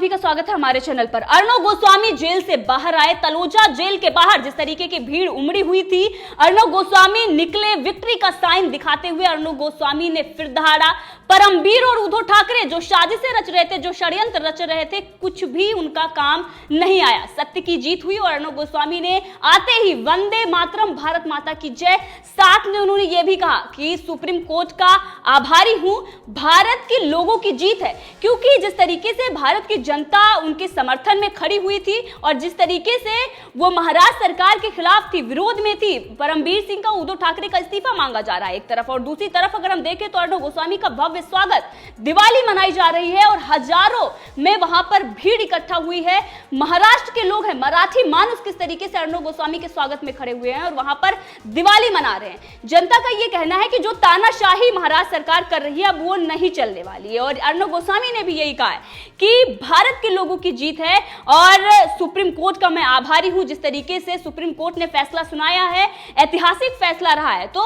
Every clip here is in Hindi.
सभी का स्वागत है हमारे चैनल पर। अर्णव गोस्वामी जेल से बाहर आए। तलोजा जेल के बाहर जिस तरीके की भीड़ उमड़ी हुई थी, अर्णव गोस्वामी निकले विक्ट्री का साइन दिखाते हुए। अर्णव गोस्वामी ने फिर दहाड़ा। परमवीर और उद्धव ठाकरे जो साजिशें रच रहे थे, जो षड्यंत्र रच रहे थे, कुछ भी उनका काम नहीं आया। सत्य की जीत हुई और अर्णव गोस्वामी ने आते ही वंदे मातरम, भारत माता की जय। साथ में उन्होंने यह भी कहा कि सुप्रीम कोर्ट का आभारी हूं, भारत के लोगों की जीत है। क्योंकि जिस तरीके से भारत की जनता उनके समर्थन में खड़ी हुई थी और जिस तरीके से वो महाराष्ट्र सरकार के खिलाफ थी, विरोध में थी, परमवीर सिंह का, उद्धव ठाकरे का इस्तीफा मांगा जा रहा है एक तरफ, और दूसरी तरफ अगर हम देखें तो अर्णव गोस्वामी का भव्य स्वागत, दिवाली मनाई जा रही है और हजारों में वहां पर भीड़ इकट्ठा हुई है। महाराष्ट्र के लोग हैं, मराठी मानुस किस तरीके से अर्णव गोस्वामी के स्वागत में खड़े हुए हैं और वहां पर दिवाली मना रहे हैं। जनता का यह कहना है कि जो तानाशाही महाराष्ट्र सरकार कर रही है अब वो नहीं चलने वाली है। और अर्णव गोस्वामी ने भी यही कहा है कि भारत के लोगों की जीत है और सुप्रीम कोर्ट का मैं आभारी हूं। जिस तरीके से सुप्रीम कोर्ट ने फैसला सुनाया है, ऐतिहासिक फैसला रहा है। तो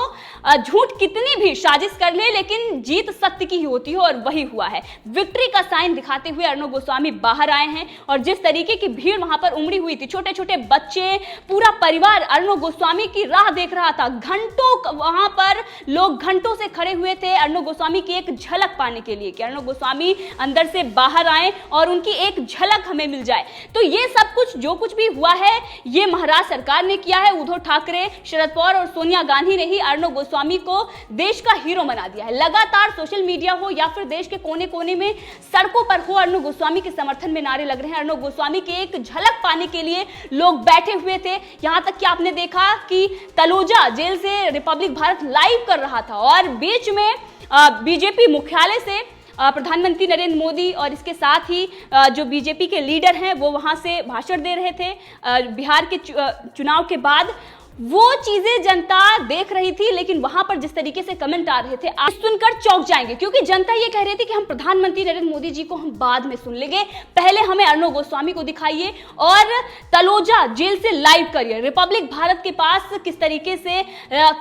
झूठ कितनी भी साजिश कर ले, लेकिन जीत सत्य की ही होती है और वही हुआ है। विक्ट्री का साइन दिखाते हुए अर्णव गोस्वामी बाहर आए हैं और जिस तरीके की भीड़ वहां पर उमड़ी हुई थी, छोटे छोटे बच्चे, पूरा परिवार अर्णव गोस्वामी की राह देख रहा था। घंटों वहां पर लोग घंटों से खड़े हुए थे अर्णव गोस्वामी की एक झलक पाने के लिए कि अर्णव गोस्वामी अंदर से बाहर आए और उनकी एक झलक हमें मिल जाए। तो ये सब कुछ जो कुछ भी हुआ है, ये महाराष्ट्र सरकार ने किया है। उद्धव ठाकरे, शरद पवार और सोनिया गांधी ने ही अर्णव गोस्वामी को देश का हीरो बना दिया है। लगातार सोशल मीडिया हो या फिर देश के कोने कोने में सड़कों पर हो, अर्णव गोस्वामी के समर्थन में नारे लग रहे हैं। अर्णव गोस्वामी की एक झलक पाने के लिए लोग बैठे हुए थे। यहां तक कि आपने देखा कि तलोजा जेल से रिपब्लिक भारत लाइव कर रहा था और बीच में बीजेपी मुख्यालय से प्रधानमंत्री नरेंद्र मोदी और इसके साथ ही जो बीजेपी के लीडर हैं वो वहां से भाषण दे रहे थे। बिहार के चुनाव के बाद वो चीजें जनता देख रही थी, लेकिन वहां पर जिस तरीके से कमेंट आ रहे थे आज सुनकर चौंक जाएंगे। क्योंकि जनता ये कह रही थी कि हम प्रधानमंत्री नरेंद्र मोदी जी को हम बाद में सुन लेंगे, पहले हमें अर्णव गोस्वामी को दिखाइए और तलोजा जेल से लाइव करिए। रिपब्लिक भारत के पास किस तरीके से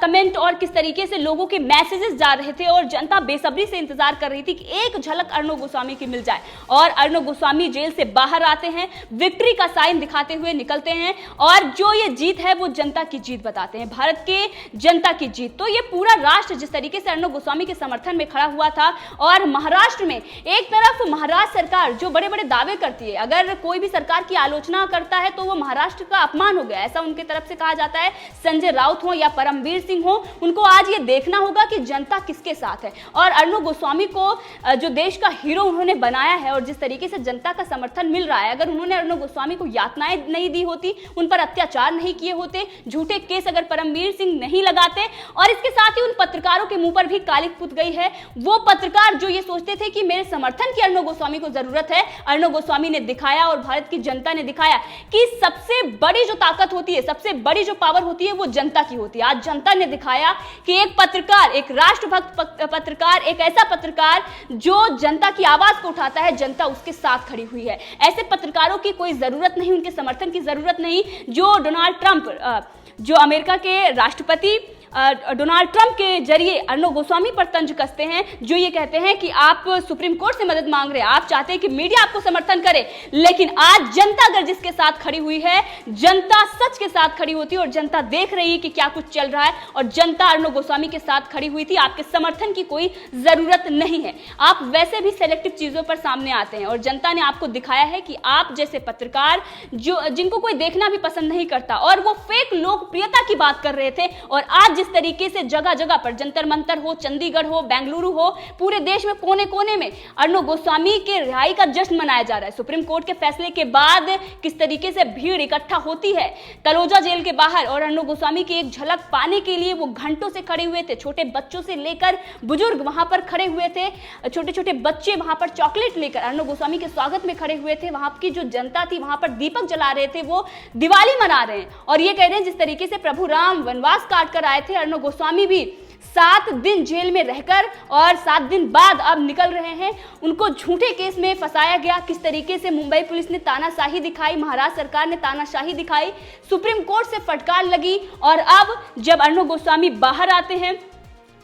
कमेंट और किस तरीके से लोगों के मैसेजेस जा रहे थे और जनता बेसब्री से इंतजार कर रही थी कि एक झलक अर्णव गोस्वामी की मिल जाए। और अर्णव गोस्वामी जेल से बाहर आते हैं, विक्ट्री का साइन दिखाते हुए निकलते हैं और जो ये जीत है वो जनता की जीत बताते हैं, भारत के जनता की जीत। तो ये पूरा राष्ट्र जिस तरीके से अर्णव गोस्वामी के समर्थन में खड़ा हुआ था और महाराष्ट्र में एक तरफ महाराष्ट्र सरकार जो बड़े बड़े दावे करती है, अगर कोई भी सरकार की आलोचना करता है तो वो महाराष्ट्र का अपमान हो गया, ऐसा उनकी तरफ से कहा जाता है। संजय राउत हो या परमवीर सिंह हो, उनको आज ये देखना होगा कि जनता किसके साथ है। और अर्णव गोस्वामी को जो देश का हीरो उन्होंने बनाया है और जिस तरीके से जनता का समर्थन मिल रहा है, अगर उन्होंने अर्णव गोस्वामी को यातनाएं नहीं दी होती, उन पर अत्याचार नहीं किए होते, झूठे केस अगर परमवीर सिंह नहीं लगाते, और इसके साथ ही उन पत्रकारों के मुंह पर भी काली पुत गई है। वो पत्रकार जो ये सोचते थे कि मेरे समर्थन की अर्णव गोस्वामी को जरूरत है, अर्णव गोस्वामी ने दिखाया और भारत की जनता ने दिखाया कि सबसे बड़ी जो ताकत होती है, सबसे बड़ी जो पावर होती है वो जनता की होती है। आज जनता ने दिखाया कि एक पत्रकार, एक राष्ट्रभक्त पत्रकार, एक ऐसा पत्रकार जो जनता की आवाज को उठाता है, जनता उसके साथ खड़ी हुई है। ऐसे पत्रकारों की कोई जरूरत नहीं, उनके समर्थन की जरूरत नहीं। जो डोनाल्ड ट्रंप, जो अमेरिका के राष्ट्रपति डोनाल्ड ट्रंप के जरिए अर्णव गोस्वामी पर तंज कसते हैं, जो ये कहते हैं कि आप सुप्रीम कोर्ट से मदद मांग रहे हैं, आप चाहते हैं कि मीडिया आपको समर्थन करे, लेकिन आज जनता अगर जिसके साथ खड़ी हुई है, जनता सच के साथ खड़ी होती है और जनता देख रही है कि क्या कुछ चल रहा है और जनता अर्णव गोस्वामी के साथ खड़ी हुई थी। आपके समर्थन की कोई जरूरत नहीं है, आप वैसे भी सेलेक्टिव चीजों पर सामने आते हैं और जनता ने आपको दिखाया है कि आप जैसे पत्रकार जो जिनको कोई देखना भी पसंद नहीं करता और वो फेक लोकप्रियता की बात कर रहे थे, और आज जिस तरीके से जगह जगह पर, जंतर मंतर हो, चंडीगढ़ हो, बेंगलुरु हो, पूरे देश में कोने कोने में अर्णव गोस्वामी के रिहाई का जश्न मनाया जा रहा है। सुप्रीम कोर्ट के फैसले के बाद किस तरीके से भीड़ इकट्ठा होती है तलोजा जेल के बाहर और अर्णव गोस्वामी की एक झलक पाने के लिए वो घंटों से खड़े हुए थे। छोटे बच्चों से लेकर बुजुर्ग वहां पर खड़े हुए थे, छोटे छोटे बच्चे वहां पर चॉकलेट लेकर अर्णव गोस्वामी के स्वागत में खड़े हुए थे। वहां की जो जनता थी वहां पर दीपक जला रहे थे, वो दिवाली मना रहे हैं और ये कह रहे हैं जिस तरीके से प्रभु राम वनवास काट कर आए थे, अर्णव गोस्वामी भी 7 दिन जेल में रहकर और 7 दिन बाद अब निकल रहे हैं। उनको झूठे केस में फंसाया गया, किस तरीके से मुंबई पुलिस ने तानाशाही दिखाई, महाराष्ट्र सरकार ने तानाशाही दिखाई, सुप्रीम कोर्ट से फटकार लगी और अब जब अर्णव गोस्वामी बाहर आते हैं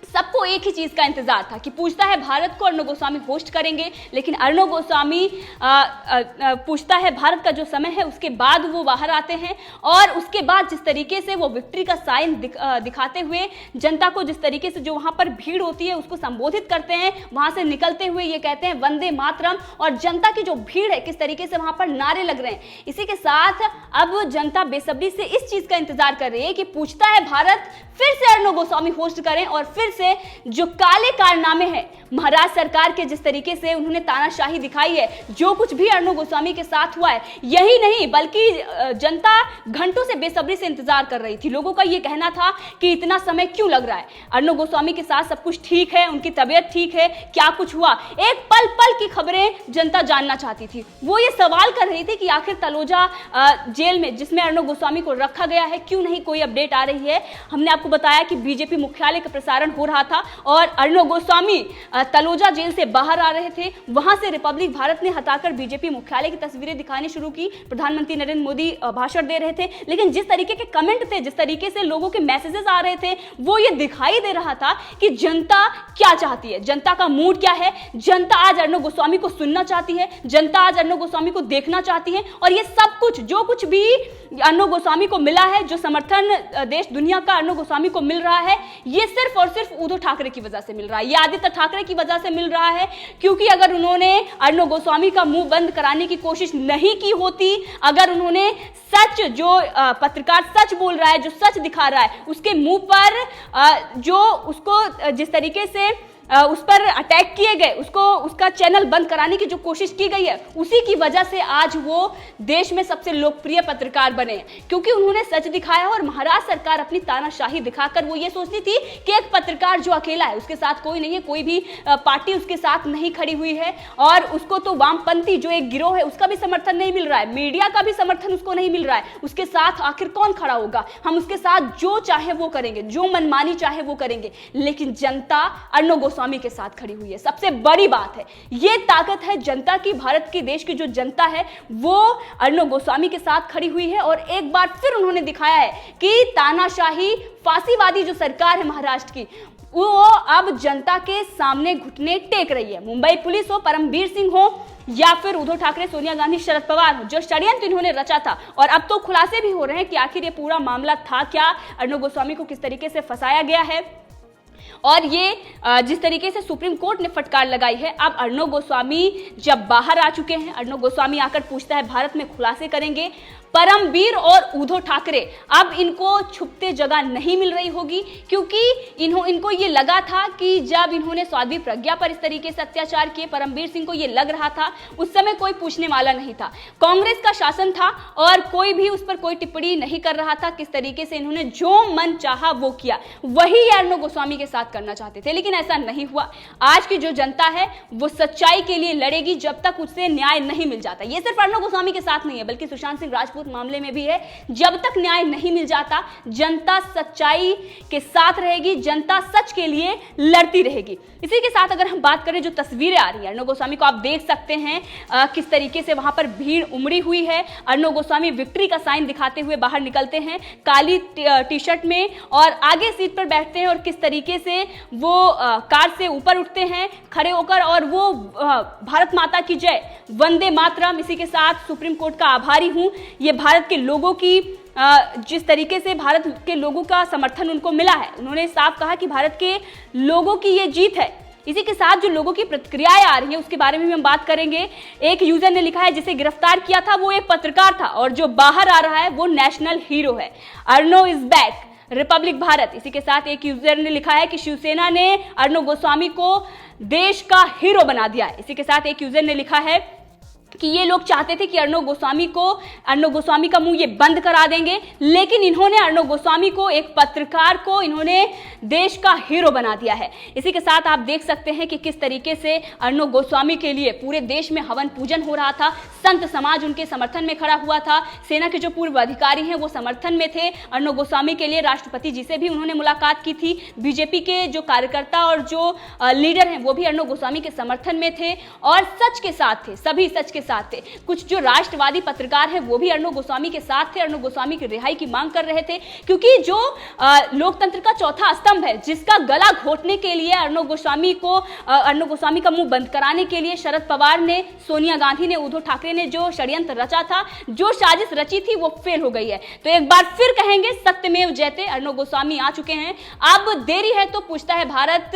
सबको एक ही चीज का इंतजार था कि पूछता है भारत को अर्णव गोस्वामी होस्ट करेंगे, लेकिन अर्णव गोस्वामी पूछता है भारत का जो समय है उसके बाद वो बाहर आते हैं और उसके बाद जिस तरीके से वो विक्ट्री का साइन दिखाते हुए जनता को, जिस तरीके से जो वहां पर भीड़ होती है उसको संबोधित करते हैं, वहां से निकलते हुए ये कहते हैं वंदे मातरम, और जनता की जो भीड़ है किस तरीके से वहां पर नारे लग रहे हैं। इसी के साथ अब जनता बेसब्री से इस चीज का इंतजार कर रही है कि पूछता है भारत फिर से अर्णव गोस्वामी होस्ट करें और फिर से जो काले कारनामे हैं महाराष्ट्र सरकार के, जिस तरीके से उन्होंने तानाशाही दिखाई है, जो कुछ भी अर्णव गोस्वामी के साथ हुआ है, यही नहीं बल्कि जनता घंटों से बेसब्री से इंतजार कर रही थी। लोगों का यह कहना था कि इतना समय क्यों लग रहा है, अर्णव गोस्वामी के साथ सब कुछ ठीक है, उनकी तबीयत ठीक है, क्या कुछ हुआ, एक पल पल की खबरें जनता जानना चाहती थी। वो ये सवाल कर रही थी कि आखिर तलोजा जेल में जिसमें अर्णव गोस्वामी को रखा गया है क्यों नहीं कोई अपडेट आ रही है। हमने आपको बताया कि बीजेपी मुख्यालय का प्रसारण हो रहा था और अर्णव गोस्वामी तलोजा जेल से बाहर आ रहे थे, वहां से रिपब्लिक भारत ने हटाकर बीजेपी मुख्यालय की तस्वीरें दिखानी शुरू की। प्रधानमंत्री नरेंद्र मोदी भाषण दे रहे थे, लेकिन जिस तरीके के कमेंट थे, जिस तरीके से लोगों के मैसेजेस आ रहे थे, वो ये दिखाई दे रहा था कि जनता क्या चाहती है, जनता का मूड क्या है। जनता आज अर्णव गोस्वामी को सुनना चाहती है, जनता आज अर्णव गोस्वामी को देखना चाहती है और ये सब कुछ जो कुछ भी अर्णव गोस्वामी को मिला है, जो समर्थन देश दुनिया का अर्णव गोस्वामी को मिल रहा है, ये सिर्फ और सिर्फ उद्धव ठाकरे की वजह से मिल रहा है, ये आदित्य ठाकरे की वजह से मिल रहा है। क्योंकि अगर उन्होंने अर्णव गोस्वामी का मुंह बंद कराने की कोशिश नहीं की होती, अगर उन्होंने सच, जो पत्रकार सच बोल रहा है, जो सच दिखा रहा है, उसके मुंह पर जो उसको जिस तरीके से उस पर अटैक किए गए, उसको उसका चैनल बंद कराने की जो कोशिश की गई है, उसी की वजह से आज वो देश में सबसे लोकप्रिय पत्रकार बने, क्योंकि उन्होंने सच दिखाया। और महाराष्ट्र सरकार अपनी तानाशाही दिखाकर वो ये सोचती थी कि एक पत्रकार जो अकेला है, उसके साथ कोई नहीं है, कोई भी पार्टी उसके साथ नहीं खड़ी हुई है और उसको तो वामपंथी जो एक गिरोह है उसका भी समर्थन नहीं मिल रहा है, मीडिया का भी समर्थन उसको नहीं मिल रहा है, उसके साथ आखिर कौन खड़ा होगा। हम उसके साथ जो चाहे वो करेंगे, जो मनमानी चाहे वो करेंगे, लेकिन जनता अर्णव गोस्वामी के साथ खड़ी हुई है। सबसे बड़ी बात है, ये ताकत है जनता की, भारत की, देश की जो जनता है वो अर्णव गोस्वामी के साथ खड़ी हुई है और एक बार फिर उन्होंने दिखाया है कि तानाशाही फांसीवादी जो सरकार है महाराष्ट्र की, वो अब जनता के सामने घुटने टेक रही है। मुंबई पुलिस हो, परमबीर सिंह हो या फिर उद्धव ठाकरे, सोनिया गांधी, शरद पवार हो, जो षड्यंत्र इन्होंने रचा था, और अब तो खुलासे भी हो रहे हैं कि आखिर ये पूरा मामला था क्या, अर्णव गोस्वामी को किस तरीके से फंसाया गया है। और ये जिस तरीके से सुप्रीम कोर्ट ने फटकार लगाई है, अब अर्णव गोस्वामी जब बाहर आ चुके हैं, अर्णव गोस्वामी आकर पूछता है भारत में खुलासे करेंगे, परमबीर और उद्धव ठाकरे अब इनको छुपते जगह नहीं मिल रही होगी, क्योंकि इनको ये लगा था कि जब इन्होंने साध्वी प्रज्ञा पर इस तरीके से अत्याचार किए, परमबीर सिंह को ये लग रहा था उस समय कोई पूछने वाला नहीं था, कांग्रेस का शासन था और कोई भी उस पर कोई टिप्पणी नहीं कर रहा था। किस तरीके से इन्होंने जो मन चाहा वो किया, वही अर्णव गोस्वामी के साथ करना चाहते थे, लेकिन ऐसा नहीं हुआ। आज की जो जनता है वो सच्चाई के लिए लड़ेगी जब तक उससे न्याय नहीं मिल जाता। ये सिर्फ अर्णव गोस्वामी के साथ नहीं है, बल्कि सुशांत सिंह राजपूत मामले में भी है। जब तक न्याय नहीं मिल जाता, जनता सच्चाई के साथ रहेगी, जनता सच के लिए लड़ती रहेगी। इसी के साथ अगर हम बात करें, जो तस्वीरें आ रही है अर्णव गोस्वामी को, आप देख सकते हैं किस तरीके से वहां पर भीड़ उमड़ी हुई है। अर्णव गोस्वामी विक्ट्री का साइन दिखाते हुए बाहर निकलते हैं काली टी शर्ट में और आगे सीट पर बैठते हैं और किस तरीके से वो कार से ऊपर उठते हैं खड़े होकर और वो भारत माता की जय, वंदे मातरम, इसी के साथ सुप्रीम कोर्ट का आभारी हूं। ये भारत के लोगों की जिस तरीके से भारत के लोगों का समर्थन उनको मिला है, उन्होंने साफ कहा कि भारत के लोगों की ये जीत है। इसी के साथ जो लोगों की प्रतिक्रियाएं आ रही हैं उसके बारे में भी हम बात करेंगे। एक यूजर ने लिखा है जिसे गिरफ्तार किया था वो एक पत्रकार था और जो बाहर आ रहा है वो नेशनल हीरो है, अर्णव इज बैक, रिपब्लिक भारत। इसी के साथ एक यूजर ने लिखा है कि शिवसेना ने अर्णव गोस्वामी को देश का हीरो बना दिया है। इसी के साथ एक यूजर ने लिखा है कि ये लोग चाहते थे कि अर्णव गोस्वामी का मुंह ये बंद करा देंगे, लेकिन इन्होंने अर्णव गोस्वामी को, एक पत्रकार को, इन्होंने देश का हीरो बना दिया है। इसी के साथ आप देख सकते हैं कि किस तरीके से अर्णव गोस्वामी के लिए पूरे देश में हवन पूजन हो रहा था, संत समाज उनके समर्थन में खड़ा हुआ था, सेना के जो पूर्व अधिकारी हैं वो समर्थन में थे अर्णव गोस्वामी के लिए। राष्ट्रपति जी से भी उन्होंने मुलाकात की थी, बीजेपी के जो कार्यकर्ता और जो लीडर हैं वो भी अर्णव गोस्वामी के समर्थन में थे और सच के साथ थे, सभी सच के साथ थे। कुछ जो राष्ट्रवादी पत्रकार हैं वो भी अर्णव गोस्वामी के साथ थे, अर्णव गोस्वामी की रिहाई की मांग कर रहे थे, क्योंकि जो लोकतंत्र का चौथा स्तंभ है, जिसका गला घोटने के लिए अर्णव गोस्वामी का मुंह बंद कराने के लिए शरद पवार ने, सोनिया गांधी ने, उद्धव ठाकरे ने जो षड्यंत्र रचा था, जो साजिश रची थी, वो फेल हो गई है। तो एक बार फिर कहेंगे सत्यमेव जयते, अर्णव गोस्वामी आ चुके हैं। अब देरी है तो पूछता है भारत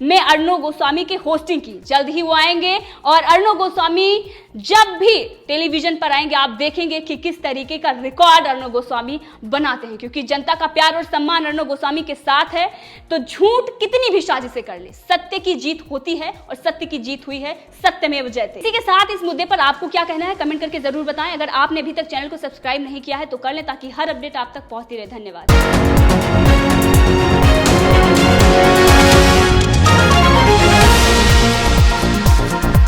में अर्णव गोस्वामी की होस्टिंग की। जल्द ही वो आएंगे और अर्णव गोस्वामी जब भी टेलीविजन पर आएंगे आप देखेंगे कि किस तरीके का रिकॉर्ड अर्णव गोस्वामी बनाते हैं, क्योंकि जनता का प्यार और सम्मान अर्णव गोस्वामी के साथ है। तो झूठ कितनी भी साजिशें कर ले, सत्य की जीत होती है और सत्य की जीत हुई है। सत्यमेव जयते। इसी के साथ इस मुद्दे पर आपको क्या कहना है कमेंट करके जरूर बताएं। अगर आपने अभी तक चैनल को सब्सक्राइब नहीं किया है तो कर लें, ताकि हर अपडेट आप तक पहुंचती रहे। धन्यवाद।